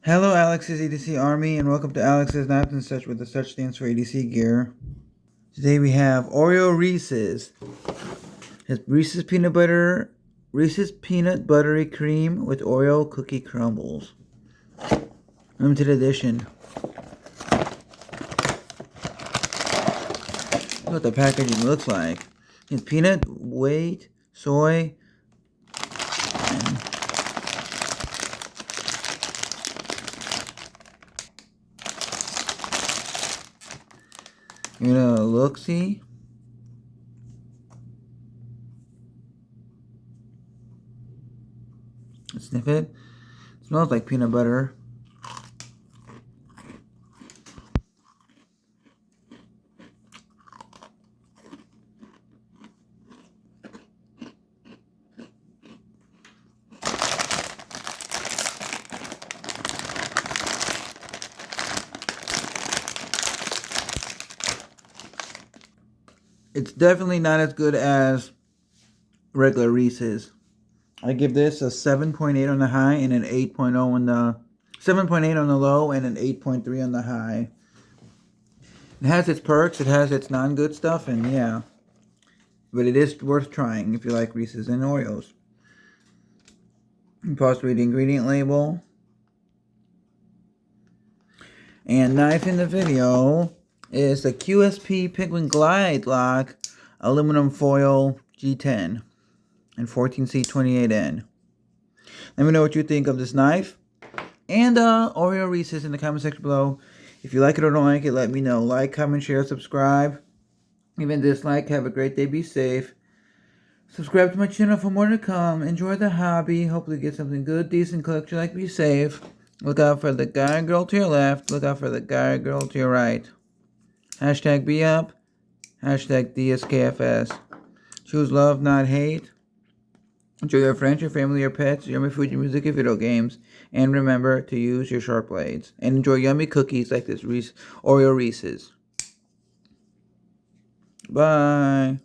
Hello, Alex's EDC Army, and welcome to Alex's Knives and Such, with the Such stands for EDC gear. Today we have Oreo Reese's. It's Reese's peanut buttery cream with Oreo cookie crumbles. Limited edition. Look what the packaging looks like. It's peanut, wheat, soy, and you're gonna look-see. Sniff it. It smells like peanut butter. It's definitely not as good as regular Reese's. I give this a 7.8 on the high and an 8.0 on the 7.8 on the low and an 8.3 on the high. It has its perks, it has its non-good stuff, and yeah. But it is worth trying if you like Reese's and Oreos. You pause to read the ingredient label. And knife in the video is the QSP Penguin Glide Lock aluminum foil G10 and 14C28N. Let me know what you think of this knife and Oreo Reese's in the comment section below. If you like it or don't like it, let me know. Like, comment, share, subscribe. Even dislike. Have a great day. Be safe. Subscribe to my channel for more to come. Enjoy the hobby. Hopefully get something good, decent, cooked. You like, be safe. Look out for the guy or girl to your left. Look out for the guy or girl to your right. Hashtag be up. Hashtag DSKFS. Choose love, not hate. Enjoy your friends, your family, your pets, yummy food, your music, your video games. And remember to use your sharp blades. And enjoy yummy cookies like this Oreo Reese's. Bye.